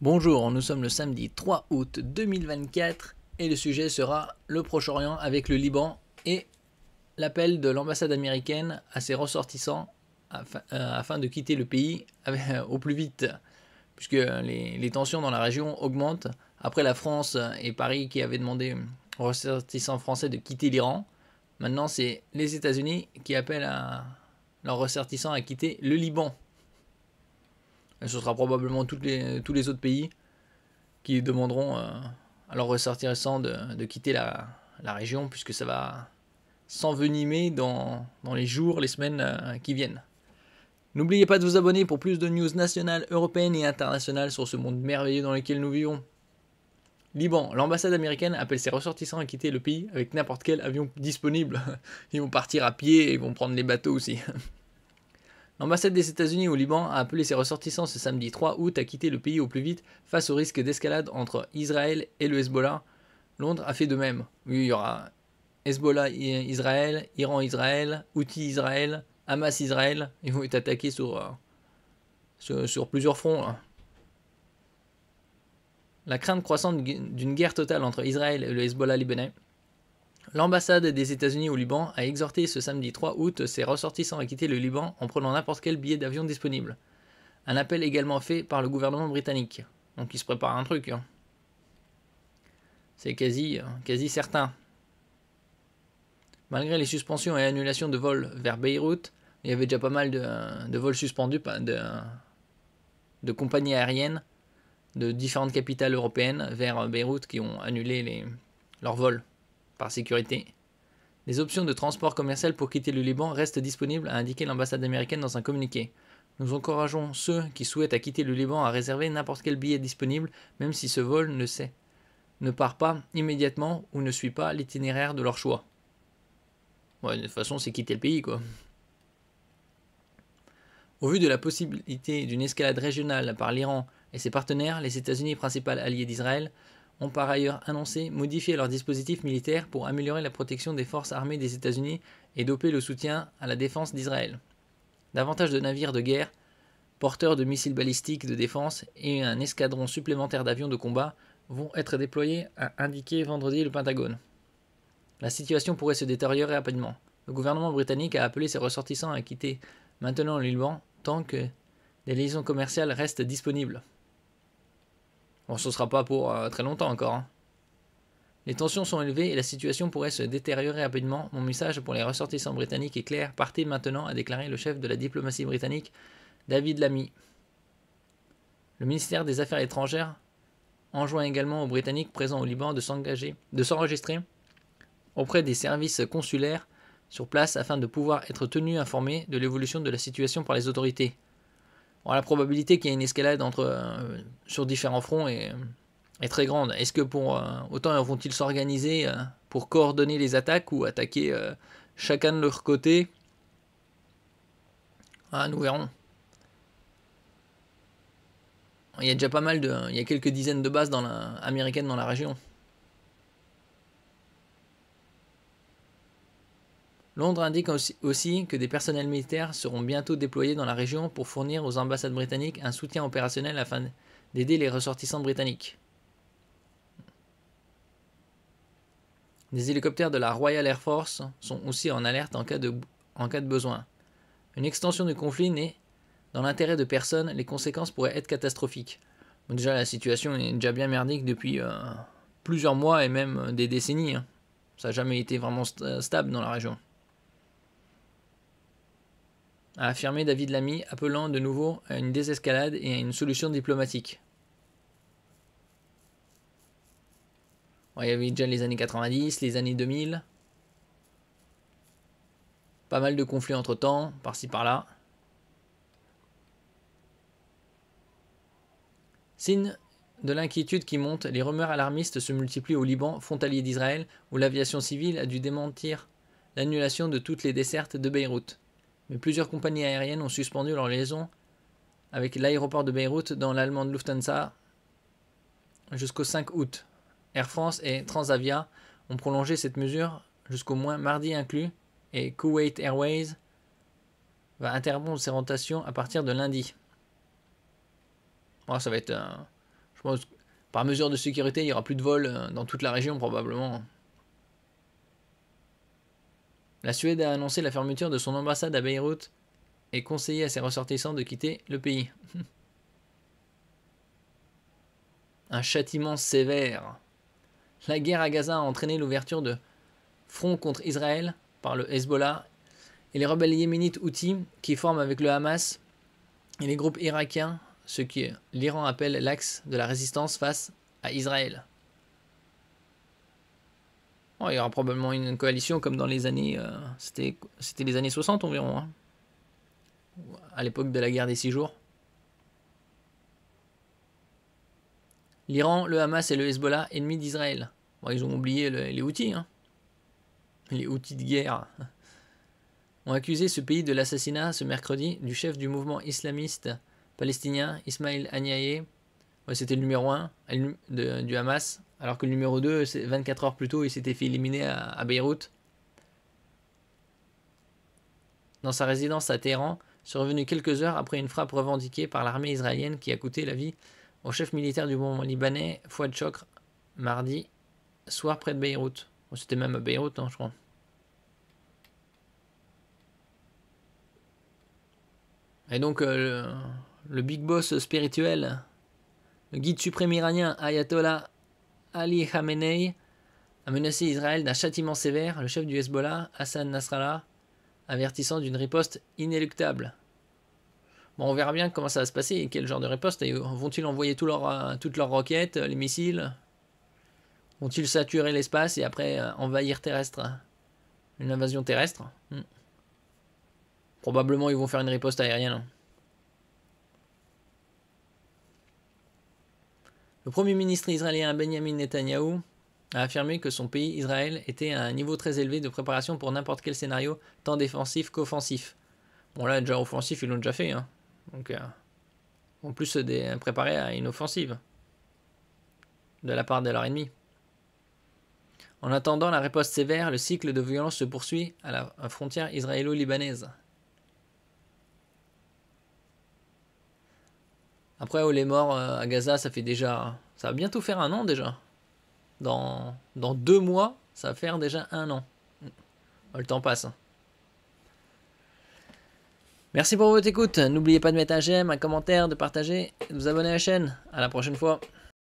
Bonjour, nous sommes le samedi 3 août 2024 et le sujet sera le Proche-Orient avec le Liban et l'appel de l'ambassade américaine à ses ressortissants afin de quitter le pays au plus vite, puisque les tensions dans la région augmentent. Après la France et Paris qui avaient demandé aux ressortissants français de quitter l'Iran, maintenant c'est les États-Unis qui appellent leurs ressortissants à quitter le Liban. Et ce sera probablement tous les autres pays qui demanderont à leurs ressortissants de quitter la région, puisque ça va s'envenimer dans les jours, les semaines qui viennent. N'oubliez pas de vous abonner pour plus de news nationales, européennes et internationales sur ce monde merveilleux dans lequel nous vivons. Liban, l'ambassade américaine appelle ses ressortissants à quitter le pays avec n'importe quel avion disponible. Ils vont partir à pied et ils vont prendre les bateaux aussi. L'ambassade des États-Unis au Liban a appelé ses ressortissants ce samedi 3 août à quitter le pays au plus vite face au risque d'escalade entre Israël et le Hezbollah. Londres a fait de même. Oui, il y aura Hezbollah Israël, Iran Israël, Houthi Israël, Hamas Israël. Ils vont être attaqués sur plusieurs fronts. La crainte croissante d'une guerre totale entre Israël et le Hezbollah libanais. L'ambassade des États-Unis au Liban a exhorté ce samedi 3 août ses ressortissants à quitter le Liban en prenant n'importe quel billet d'avion disponible. Un appel également fait par le gouvernement britannique. Donc il se prépare un truc. C'est quasi certain. Malgré les suspensions et annulations de vols vers Beyrouth, il y avait déjà pas mal de vols suspendus de compagnies aériennes de différentes capitales européennes vers Beyrouth qui ont annulé leurs vols par sécurité. Les options de transport commercial pour quitter le Liban restent disponibles, a indiqué l'ambassade américaine dans un communiqué. Nous encourageons ceux qui souhaitent quitter le Liban à réserver n'importe quel billet disponible, même si ce vol ne part pas immédiatement ou ne suit pas l'itinéraire de leur choix. Ouais, de toute façon, c'est quitter le pays, quoi. Au vu de la possibilité d'une escalade régionale par l'Iran et ses partenaires, les États-Unis, principal allié d'Israël, ont par ailleurs annoncé modifier leur dispositif militaire pour améliorer la protection des forces armées des États-Unis et doper le soutien à la défense d'Israël. Davantage de navires de guerre, porteurs de missiles balistiques de défense et un escadron supplémentaire d'avions de combat vont être déployés, a indiqué vendredi le Pentagone. La situation pourrait se détériorer rapidement. Le gouvernement britannique a appelé ses ressortissants à quitter maintenant le Liban tant que des liaisons commerciales restent disponibles. Bon, ce ne sera pas pour très longtemps encore. Les tensions sont élevées et la situation pourrait se détériorer rapidement. Mon message pour les ressortissants britanniques est clair. Partez maintenant, a déclaré le chef de la diplomatie britannique, David Lammy. Le ministère des Affaires étrangères enjoint également aux Britanniques présents au Liban de s'enregistrer auprès des services consulaires sur place afin de pouvoir être tenus informés de l'évolution de la situation par les autorités. Bon, la probabilité qu'il y ait une escalade sur différents fronts est très grande. Est-ce que autant vont-ils s'organiser pour coordonner les attaques ou attaquer chacun de leur côté? Nous verrons. Il y a déjà il y a quelques dizaines de bases américaines dans la région. Londres indique aussi que des personnels militaires seront bientôt déployés dans la région pour fournir aux ambassades britanniques un soutien opérationnel afin d'aider les ressortissants britanniques. Des hélicoptères de la Royal Air Force sont aussi en alerte en cas de besoin. Une extension du conflit n'est dans l'intérêt de personne, les conséquences pourraient être catastrophiques. Bon, déjà, la situation est déjà bien merdique depuis plusieurs mois et même des décennies. Ça n'a jamais été vraiment stable dans la région, a affirmé David Lammy, appelant de nouveau à une désescalade et à une solution diplomatique. Il y avait déjà les années 90, les années 2000. Pas mal de conflits entre-temps, par-ci par-là. Signe de l'inquiétude qui monte, les rumeurs alarmistes se multiplient au Liban, frontalier d'Israël, où l'aviation civile a dû démentir l'annulation de toutes les dessertes de Beyrouth. Mais plusieurs compagnies aériennes ont suspendu leur liaison avec l'aéroport de Beyrouth dans l'allemande Lufthansa jusqu'au 5 août. Air France et Transavia ont prolongé cette mesure jusqu'au moins mardi inclus et Kuwait Airways va interrompre ses rotations à partir de lundi. Bon, ça va être pense que par mesure de sécurité, il n'y aura plus de vols dans toute la région probablement. La Suède a annoncé la fermeture de son ambassade à Beyrouth et conseillé à ses ressortissants de quitter le pays. Un châtiment sévère. La guerre à Gaza a entraîné l'ouverture de fronts contre Israël par le Hezbollah et les rebelles yéménites Houthis qui forment avec le Hamas et les groupes irakiens, ce que l'Iran appelle l'axe de la résistance face à Israël. Oh, il y aura probablement une coalition comme dans les années... c'était les années 60 environ, hein, à l'époque de la guerre des 6 jours. L'Iran, le Hamas et le Hezbollah, ennemis d'Israël. Bon, ils ont oublié les Houthis, hein. Les Houthis de guerre ont accusé ce pays de l'assassinat ce mercredi du chef du mouvement islamiste palestinien Ismail Haniyeh. Ouais, c'était le numéro 1 du Hamas, alors que le numéro 2, 24 heures plus tôt, il s'était fait éliminer à Beyrouth. Dans sa résidence à Téhéran, survenue quelques heures après une frappe revendiquée par l'armée israélienne qui a coûté la vie au chef militaire du mouvement libanais Fouad Chokr mardi soir près de Beyrouth. C'était même à Beyrouth, hein, je crois. Et donc le big boss spirituel, le guide suprême iranien Ayatollah Ali Khamenei a menacé Israël d'un châtiment sévère, le chef du Hezbollah, Hassan Nasrallah, avertissant d'une riposte inéluctable. Bon, on verra bien comment ça va se passer et quel genre de riposte. Vont-ils envoyer toutes leurs roquettes, les missiles? Vont-ils saturer l'espace et après envahir terrestre? Une invasion terrestre? Probablement ils vont faire une riposte aérienne. Le premier ministre israélien Benjamin Netanyahou a affirmé que son pays, Israël, était à un niveau très élevé de préparation pour n'importe quel scénario, tant défensif qu'offensif. Bon là, déjà offensif, ils l'ont déjà fait. Hein. Donc, en plus se préparer à une offensive de la part de leur ennemi. En attendant la riposte sévère, le cycle de violence se poursuit à la frontière israélo-libanaise. Après, les morts à Gaza, ça fait déjà... Ça va bientôt faire 1 an déjà. Dans 2 mois, ça va faire déjà 1 an. Le temps passe. Merci pour votre écoute. N'oubliez pas de mettre un j'aime, un commentaire, de partager et de vous abonner à la chaîne. À la prochaine fois.